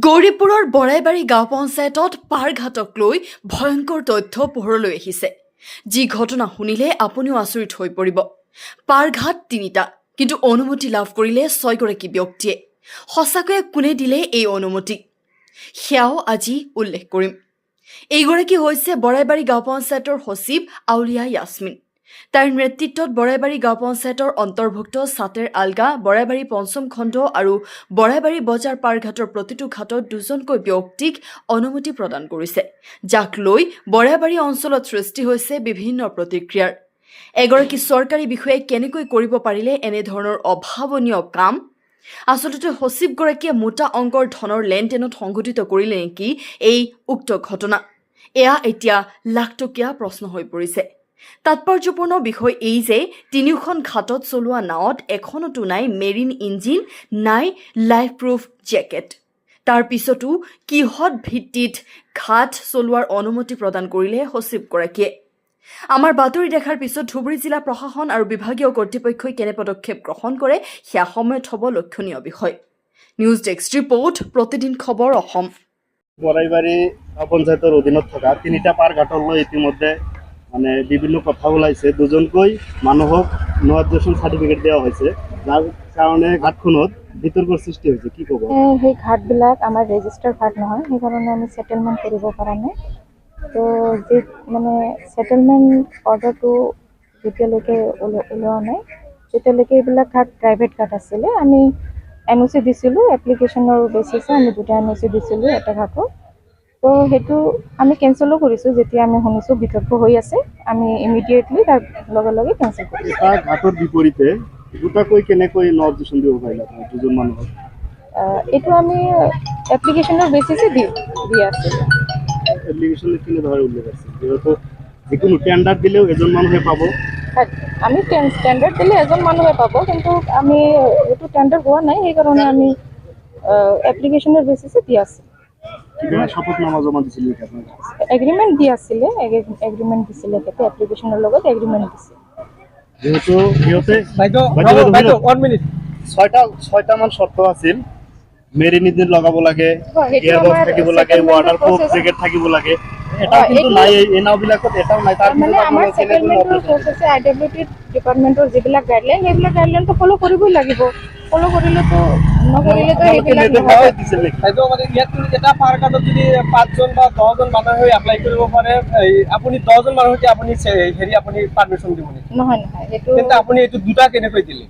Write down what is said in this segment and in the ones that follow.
গৌৰীপুৰৰ বৰাইবাৰী গাঁও পঞ্চায়তত পাৰঘাটক লৈ ভয়ংকৰ তথ্য পোহৰলৈ আহিছে। যি ঘটনা শুনিলে আপুনিও আচৰিত হৈ পৰিব। পাৰঘাট ৩টা, কিন্তু অনুমতি লাভ কৰিলে ৬গৰাকী ব্যক্তিয়ে। সঁচাকৈয়ে কোনে দিলে এই অনুমতি, সেয়াও আজি উল্লেখ কৰিম। এইগৰাকী হৈছে বৰাইবাৰী গাঁও পঞ্চায়তৰ সচিব আউলিয়া ইয়াছমিন। তাইৰ নেতৃত্বত বৰাইবাৰী গাঁও পঞ্চায়তৰ অন্তৰ্ভুক্ত ছাতেৰ আলগা, বৰাইবাৰী পঞ্চম খণ্ড আৰু বৰাইবাৰী বজাৰ পাৰঘাটৰ প্ৰতিটো ঘাটত দুজনকৈ ব্যক্তিক অনুমতি প্ৰদান কৰিছে, যাক লৈ বৰাইবাৰী অঞ্চলত সৃষ্টি হৈছে বিভিন্ন প্ৰতিক্ৰিয়াৰ। এগৰাকী চৰকাৰী বিষয়াই কেনেকৈ কৰিব পাৰিলে এনেধৰণৰ অভাৱনীয় কাম? আচলতে সচিবগৰাকীয়ে মোটা অংকৰ ধনৰ লেনদেনত সংঘটিত কৰিলে নেকি এই উক্ত ঘটনা? এয়া এতিয়া লাখটকীয়া প্ৰশ্ন হৈ পৰিছে। তাৎপৰ্যপূৰ্ণ বিষয় এই যে তিনিওখন ঘাটত চলোৱা নাৱত এখনতো নাই মেৰিন ইঞ্জিন, নাই লাইফ প্ৰুফ জেকেট। তাৰ পিছতো কিহত ভিত্তিত ঘাট চলোৱাৰ অনুমতি প্ৰদান কৰিলে সচিবগৰাকীয়ে? আমাৰ বাতৰি দেখাৰ পিছত ধুবুৰী জিলা প্ৰশাসন আৰু বিভাগীয় কৰ্তৃপক্ষই কেনে পদক্ষেপ গ্ৰহণ কৰে সেয়া সময়ত হ'ব লক্ষণীয় বিষয়। নিউজ ডেস্ক ৰিপৰ্ট, প্ৰতিদিন খবৰ অসম। বৰাইবাৰী পঞ্চায়তৰ অধীনত থকা ৩টা পাৰঘাটলৈ ইতিমধ্যে বিভিন্ন কথা ওলাইছে। দুজনকৈ মানুহক নো অবজেকশ্যন চাৰ্টিফিকেট দিয়া হৈছে, যাৰ কাৰণে ঘাটখনত বিতৰ্কৰ সৃষ্টি হৈছে। কি ক'ব? সেই ঘাটবিলাক আমাৰ ৰেজিষ্টাৰ ঘাট নহয়, সেইকাৰণে আমি সেটেলমেণ্ট কৰিব পৰা নাই। তো যি সেটেলমেণ্ট অৰ্ডাৰটো যেতিয়ালৈকে ওলোৱা নাই, তেতিয়ালৈকে এইবিলাক ঘাট প্ৰাইভেট ঘাট আছিলে। আমি NOC দিছিলোঁ, এপ্লিকেশ্যনৰ বেচিছে আমি 2টা NOC দিছিলোঁ এটা ঘাটত। তো সেইটো আমি কেঞ্চেলো কৰিছোঁ। যেতিয়া আমি শুনিছোঁ বিতৰ্ক হৈ আছে, আমি ইমিডিয়েটলি তাৰ লগে লগে কেঞ্চেল কৰিছোঁ। এটা ঘাটৰ বিপৰীতে দুটাকৈ কেনেকৈ নো অবজেকশ্যন দিব পাৰিলে আপোনাৰ দুজন মানুহক? এইটো আমি এপ্লিকেশ্যনৰ বেচিছে দিয়া আছিলোঁ। এপ্লিকেশ্যনত কেনেদৰে উল্লেখ আছে? যিহেতু যিকোনো টেণ্ডাৰ দিলেও এজন মানুহে পাব। আমি টেণ্ডাৰ দিলে এজন মানুহে পাব, কিন্তু আমি এইটো টেণ্ডাৰ হোৱা নাই, সেইকাৰণে আমি এপ্লিকেশ্যনৰ বেচিছে দিয়া আছে। শপতনামা জমা দিছিল, এগ্ৰিমেণ্ট দি আছিলে, এগ্ৰিমেণ্ট দিছিলে, তাতে এপ্লিকেশ্যনৰ লগত এগ্ৰিমেণ্ট দিছিল। যিহেতু সিহঁতে 6টা মান চৰ্ত আছিল। মেৰিন ইঞ্জিন লগাব লাগে, গিয়াৰবক্স থাকিব লাগে, ৱাটাৰপ্ৰুফ জেকেট থাকিব লাগে। এটা কিন্তু নাই, এই নাওবিলাকত এটাও নাই। তাৰ মানে আমাৰ সেটেলমেণ্টৰ প্ৰচেছে IWT ডিপাৰ্টমেণ্টৰ যিবিলাক গাইডলাইন, সেইবিলাক গাইডলাইনটো ফ'ল' কৰিবই লাগিব। ফ'ল' কৰিলেতো নকৰিলেতো এইবিলাক এটা পাৰঘাটত যদি 5জন বা 10জন মানুহে এপ্লাই কৰিব পাৰে, আপুনি 10জন মানুহকে আপুনি পাৰমিশ্যন দিব নেকি? নহয়, সেইটো কিন্তু আপুনি এইটো 2টা কেনেকৈ দিলে?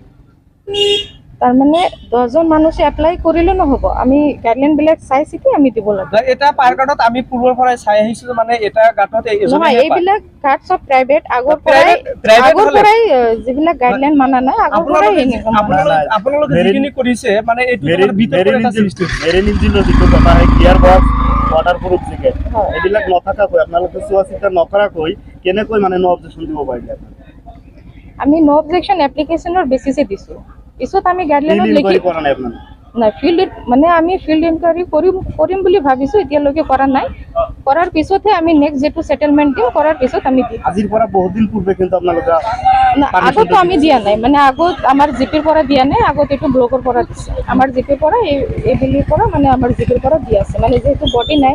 তাৰমানে 10জন মানুহে এপ্লাই কৰিলে নহ'ব, আমি গাইডলাইনবিলাক চাই চিতি আমি দিব লাগিব। এটা পাৰঘাটত আমি পূৰ্বৰ পৰাই চাই আহিছোঁ, এটা ঘাটত নহয়, এইবিলাক ঘাট চব প্ৰাইভেট। আগৰ পৰাই যিবিলাক গাইডলাইন মানা নাই, আগৰ পৰাই আপোনালোকে যিখিনি কৰিছে এইটো মেৰিন ইঞ্জিনৰ যিটো কথা হয়, গিয়াৰবক্স, ৱাটাৰপ্ৰুফ জেকেট, এইবিলাক নথকাকৈ আপোনালোকে চোৱা চিতা নকৰাকৈ কেনেকৈ নো অবজেকশ্যন দিব পাৰিলে? আমি নো অবজেকশ্যন এপ্লিকেশ্যনৰ বেচিছে দিছোঁ। পিছত আমি গাইডলাইনত লিখি কৰা নাই আপোনালোকে? নাই, আমি ফিল্ড ইনকুৱাৰী কৰিম বুলি ভাবিছোঁ, এতিয়ালৈকে কৰা নাই। কৰাৰ পিছতহে আমি নেক্সট যেটো সেটেলমেণ্ট দিম, কৰাৰ পিছত আমি দিম। আজিৰ পৰা বহুত দিন পূৰ্বে কিন্তু আপোনালোকে আগতো আমি দিয়া নাই, আগত আমাৰ জিপিৰ পৰা দিয়া নাই, আগত এইটো ব্লকৰ পৰা দিছে। আমাৰ জিপিৰ পৰা এইবিলিৰ পৰা আমাৰ জিপিৰ পৰা দিয়া আছে, যিহেতু বডি নাই।